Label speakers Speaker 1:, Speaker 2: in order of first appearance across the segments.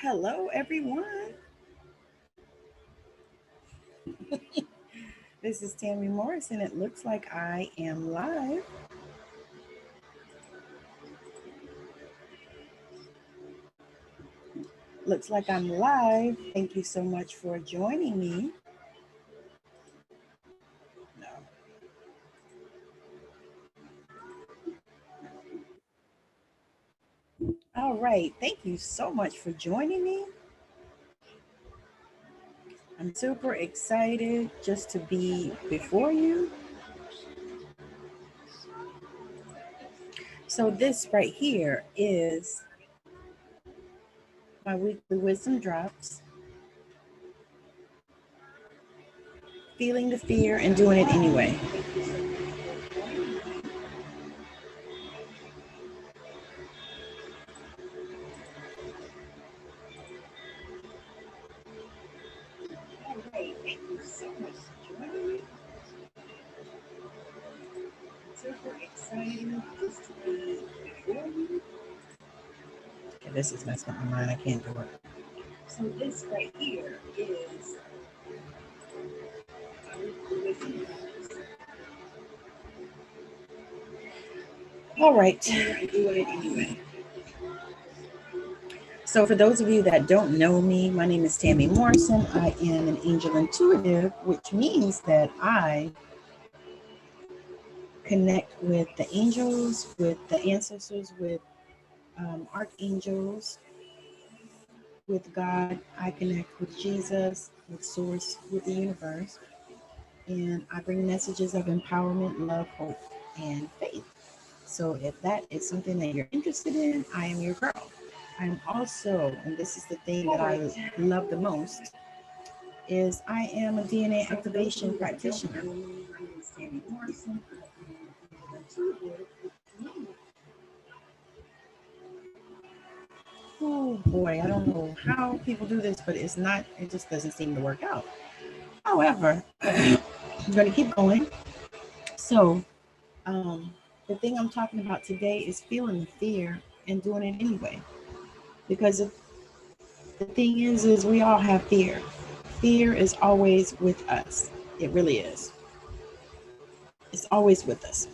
Speaker 1: Hello, everyone. This is Tammy Morris, and it looks like I am live. Looks like I'm live. Thank you so much for joining me. No. All right. Thank you so much for joining me. I'm super excited just to be before you. So, this right here is my weekly wisdom drops. Feeling the fear and doing it anyway. All right. Thank you so much for joining me. Super excited just to be before you. Okay, this is messing up my mind. I can't do it. So this right here is all right. Do it anyway. So for those of you that don't know me, my name is Tammy Morrison. I am an angel intuitive, which means that I connect with the angels, with the ancestors, with archangels, with God. I connect with Jesus, with Source, with the universe. And I bring messages of empowerment, love, hope, and faith. So if that is something that you're interested in, I am your girl. I'm also, and this is the thing that I love the most, is I am a DNA activation practitioner. Oh boy, I don't know how people do this, but it's not, it just doesn't seem to work out. However, I'm going to keep going. So, the thing I'm talking about today is feeling the fear and doing it anyway. Because the thing is we all have fear. Fear is always with us. It really is. It's always with us.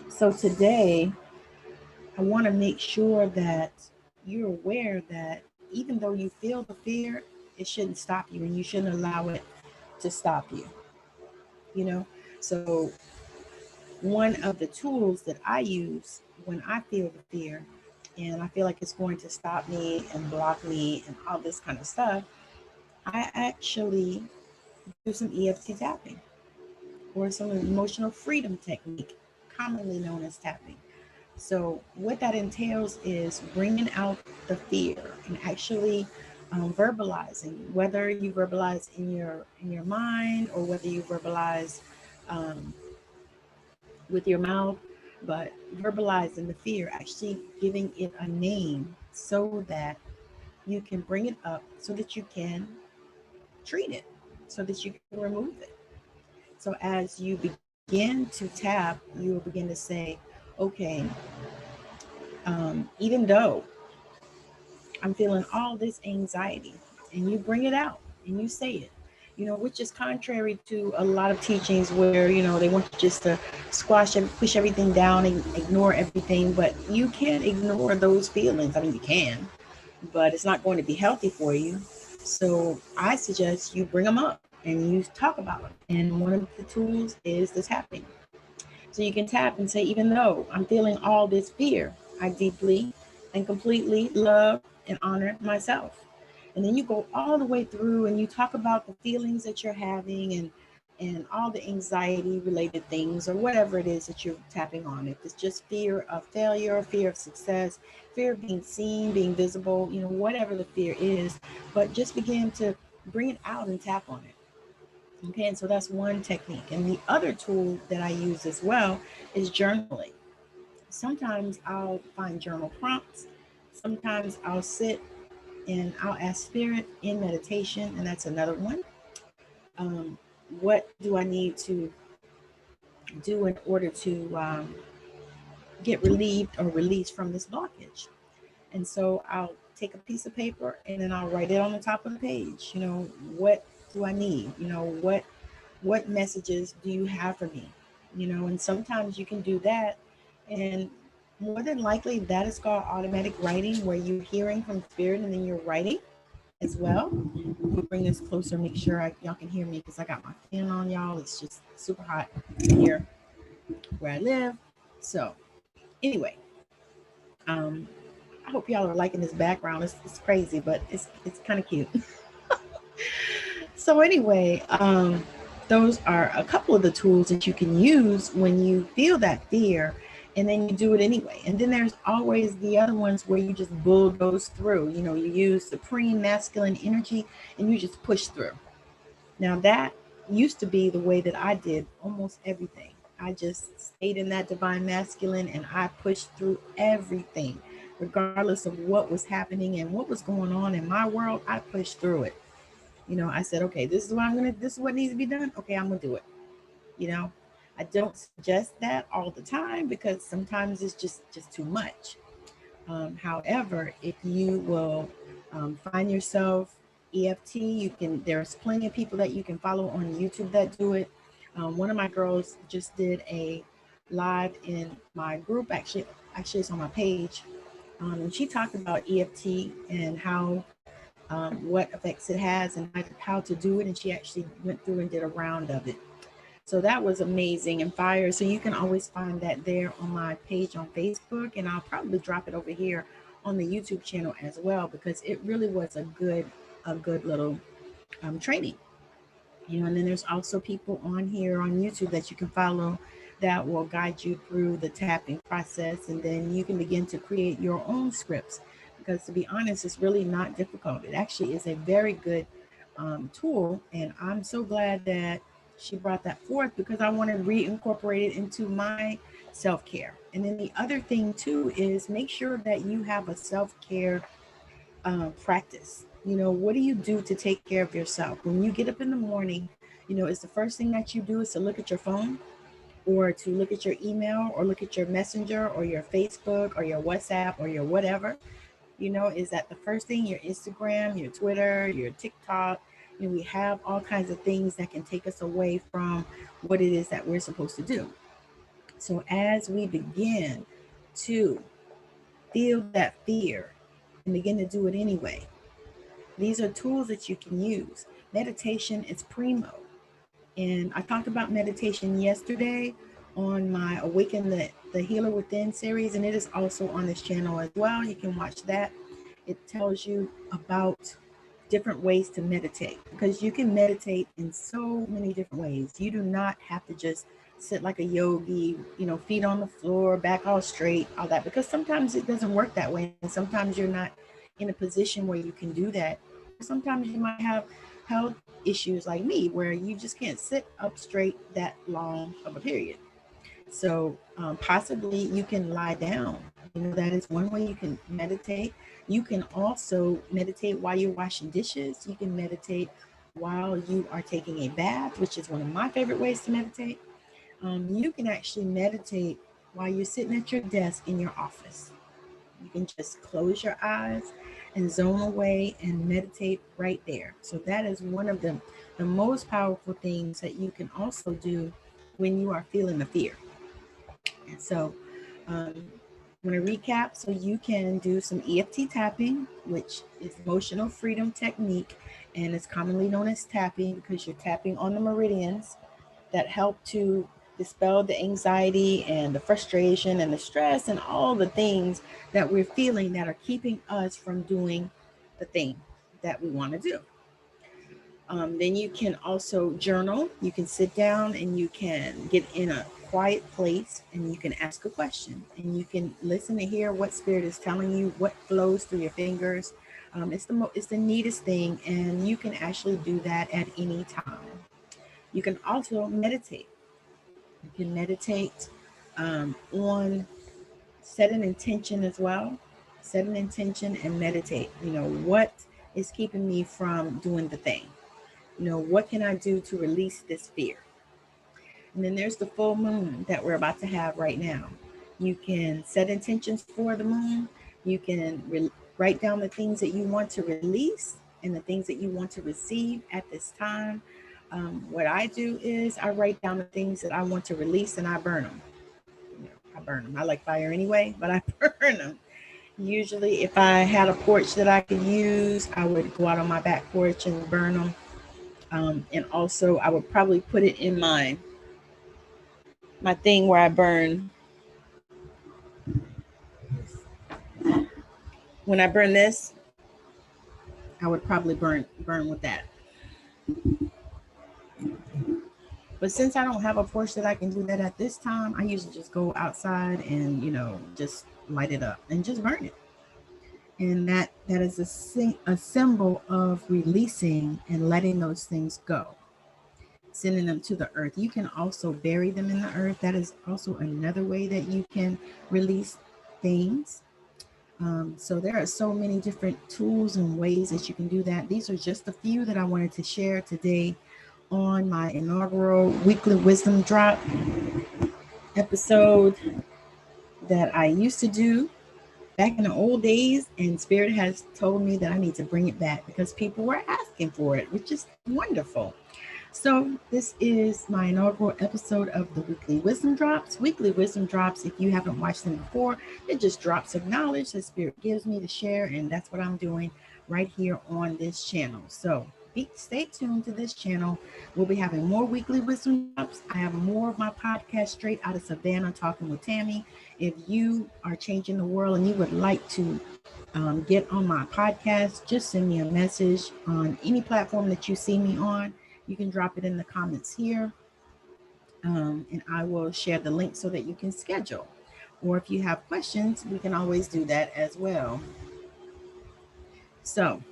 Speaker 1: So today, I want to make sure that you're aware that even though you feel the fear, it shouldn't stop you and you shouldn't allow it to stop you. You know? So one of the tools that I use when I feel the fear and I feel like it's going to stop me and block me and all this kind of stuff, I actually do some EFT tapping or some emotional freedom technique, commonly known as tapping. So what that entails is bringing out the fear and actually verbalizing, whether you verbalize in your mind or whether you verbalize um, with your mouth, but verbalizing the fear, actually giving it a name so that you can bring it up, so that you can treat it, so that you can remove it. So as you begin to tap, you will begin to say, okay, even though I'm feeling all this anxiety, and you bring it out and you say it, which is contrary to a lot of teachings where, they want you just to squash and push everything down and ignore everything. But you can't ignore those feelings. I mean, you can, but it's not going to be healthy for you. So I suggest you bring them up and you talk about them. And one of the tools is the tapping. So you can tap and say, even though I'm feeling all this fear, I deeply and completely love and honor myself. And then you go all the way through and you talk about the feelings that you're having and all the anxiety related things or whatever it is that you're tapping on. If it's just fear of failure, fear of success, fear of being seen, being visible, whatever the fear is, but just begin to bring it out and tap on it. Okay, and so that's one technique. And the other tool that I use as well is journaling. Sometimes I'll find journal prompts. Sometimes I'll sit and I'll ask spirit in meditation, and that's another one. Um, what do I need to do in order to get relieved or released from this blockage? And so I'll take a piece of paper and then I'll write it on the top of the page. What do I need? What messages do you have for me? And sometimes you can do that, and more than likely that is called automatic writing, where you're hearing from spirit and then you're writing as well. Let me bring this closer, make sure y'all can hear me, because I got my fan on, y'all. It's just super hot here where I live. So anyway, um, I hope y'all are liking this background. It's crazy, but it's kind of cute. So anyway, those are a couple of the tools that you can use when you feel that fear, and then you do it anyway. And then there's always the other ones where you just bulldoze through. You use supreme masculine energy and you just push through. Now that used to be the way that I did almost everything. I just stayed in that divine masculine and I pushed through everything, regardless of what was happening and what was going on in my world. I pushed through it. I said, okay, this is what needs to be done. Okay, I'm gonna do it. You know, I don't suggest that all the time because sometimes it's just too much. However, if you will find yourself EFT, there's plenty of people that you can follow on YouTube that do it. One of my girls just did a live in my group. Actually, it's on my page. And she talked about EFT and what effects it has and how to do it. And she actually went through and did a round of it. So that was amazing and fire. So you can always find that there on my page on Facebook, and I'll probably drop it over here on the YouTube channel as well, because it really was a good little training. And then there's also people on here on YouTube that you can follow that will guide you through the tapping process, and then you can begin to create your own scripts. Because to be honest, it's really not difficult. It actually is a very good tool, and I'm so glad that she brought that forth because I want to reincorporate it into my self-care. And then the other thing too is make sure that you have a self-care practice. What do you do to take care of yourself when you get up in the morning? Is the first thing that you do is to look at your phone, or to look at your email, or look at your messenger, or your Facebook, or your WhatsApp, or your whatever? Is that the first thing? Your Instagram, your Twitter, your TikTok? We have all kinds of things that can take us away from what it is that we're supposed to do. So as we begin to feel that fear and begin to do it anyway, these are tools that you can use. Meditation is primo. And I talked about meditation yesterday on my Awaken the Healer Within series, and it is also on this channel as well. You can watch that. It tells you about different ways to meditate, because you can meditate in so many different ways. You do not have to just sit like a yogi, feet on the floor, back all straight, all that, because sometimes it doesn't work that way. And sometimes you're not in a position where you can do that. Sometimes you might have health issues like me, where you just can't sit up straight that long of a period. So possibly you can lie down. That is one way you can meditate. You can also meditate while you're washing dishes. You can meditate while you are taking a bath, which is one of my favorite ways to meditate. You can actually meditate while you're sitting at your desk in your office. You can just close your eyes and zone away and meditate right there. So that is one of the most powerful things that you can also do when you are feeling the fear. And so um, I'm going to recap. So you can do some EFT tapping, which is emotional freedom technique, and it's commonly known as tapping because you're tapping on the meridians that help to dispel the anxiety and the frustration and the stress and all the things that we're feeling that are keeping us from doing the thing that we want to do. Then you can also journal. You can sit down and you can get in a quiet place and you can ask a question and you can listen to hear what spirit is telling you, what flows through your fingers. It's the neatest thing, and you can actually do that at any time. You can also meditate. You can meditate on set an intention as well. Set an intention and meditate. What is keeping me from doing the thing? What can I do to release this fear? And then there's the full moon that we're about to have right now. You can set intentions for the moon. You can write down the things that you want to release and the things that you want to receive at this time. What I do is I write down the things that I want to release and I burn them. I burn them. I like fire anyway, but I burn them. Usually, if I had a porch that I could use, I would go out on my back porch and burn them. And also, I would probably put it in my thing where I burn. When I burn this, I would probably burn with that. But since I don't have a porch that I can do that at this time, I usually just go outside and just light it up and just burn it. And that is a symbol of releasing and letting those things go, sending them to the earth. You can also bury them in the earth. That is also another way that you can release things. So there are so many different tools and ways that you can do that. These are just a few that I wanted to share today on my inaugural weekly wisdom drop episode that I used to do back in the old days, and Spirit has told me that I need to bring it back because people were asking for it, which is wonderful. So this is my inaugural episode of the Weekly Wisdom Drops. Weekly Wisdom Drops, if you haven't watched them before, they're just drops of knowledge that Spirit gives me to share, and that's what I'm doing right here on this channel. So stay tuned to this channel. We'll be having more weekly wisdom drops. I have more of my podcast straight out of Savannah, talking with Tammy. If you are changing the world and you would like to get on my podcast, just send me a message on any platform that you see me on. You can drop it in the comments here, and I will share the link so that you can schedule. Or if you have questions, we can always do that as well. So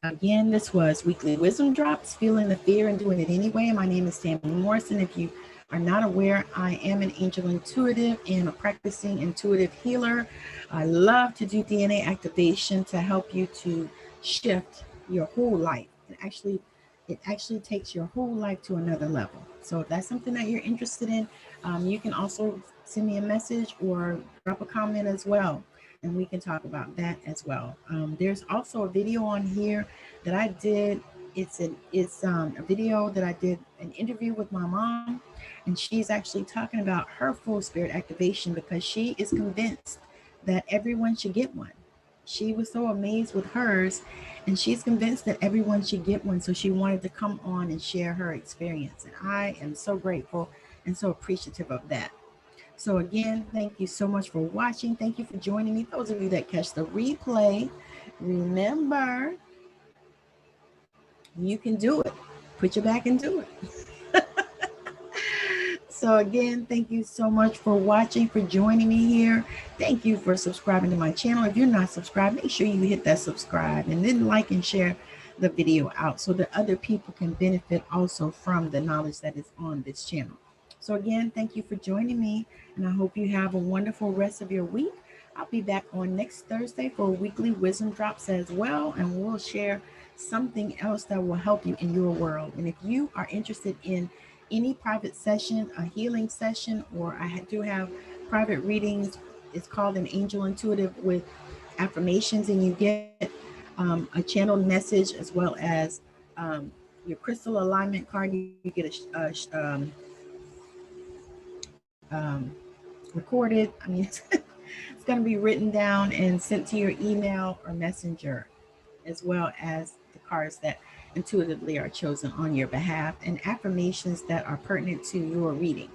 Speaker 1: again, this was Weekly Wisdom Drops, Feeling the Fear and Doing It Anyway. My name is Tammy Morrison. If you are not aware, I am an angel intuitive and a practicing intuitive healer. I love to do DNA activation to help you to shift your whole life. It actually takes your whole life to another level. So if that's something that you're interested in, you can also send me a message or drop a comment as well, and we can talk about that as well. There's also a video on here that I did. It's a video that I did an interview with my mom, and she's actually talking about her full spirit activation because she is convinced that everyone should get one. She was so amazed with hers, and she's convinced that everyone should get one. So she wanted to come on and share her experience. And I am so grateful and so appreciative of that. So again, thank you so much for watching. Thank you for joining me. Those of you that catch the replay, remember, you can do it. Put your back and do it. So again, thank you so much for watching, for joining me here. Thank you for subscribing to my channel. If you're not subscribed, make sure you hit that subscribe and then like and share the video out so that other people can benefit also from the knowledge that is on this channel. So again, thank you for joining me, and I hope you have a wonderful rest of your week. I'll be back on next Thursday for weekly wisdom drops as well, and we'll share something else that will help you in your world. And if you are interested in any private session, a healing session, or I do have private readings, it's called an Angel Intuitive with affirmations, and you get a channeled message as well as your crystal alignment card. You get recorded. I mean, it's going to be written down and sent to your email or messenger, as well as the cards that intuitively are chosen on your behalf and affirmations that are pertinent to your reading.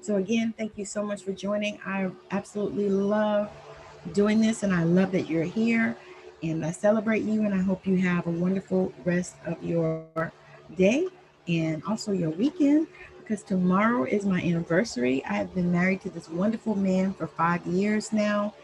Speaker 1: So again, thank you so much for joining. I absolutely love doing this, and I love that you're here, and I celebrate you, and I hope you have a wonderful rest of your day and also your weekend, because tomorrow is my anniversary. I have been married to this wonderful man for 5 years now.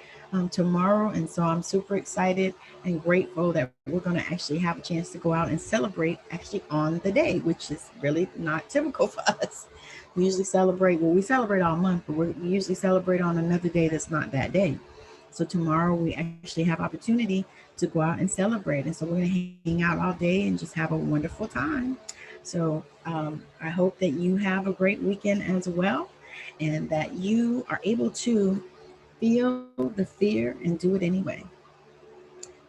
Speaker 1: tomorrow. And so I'm super excited and grateful that we're going to actually have a chance to go out and celebrate actually on the day, which is really not typical for us. We usually celebrate, well, we celebrate all month, but we usually celebrate on another day that's not that day. So tomorrow we actually have opportunity to go out and celebrate. And so we're going to hang out all day and just have a wonderful time. So I hope that you have a great weekend as well, and that you are able to feel the fear and do it anyway.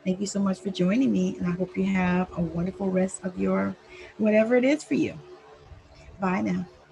Speaker 1: Thank you so much for joining me, and I hope you have a wonderful rest of your whatever it is for you. Bye now.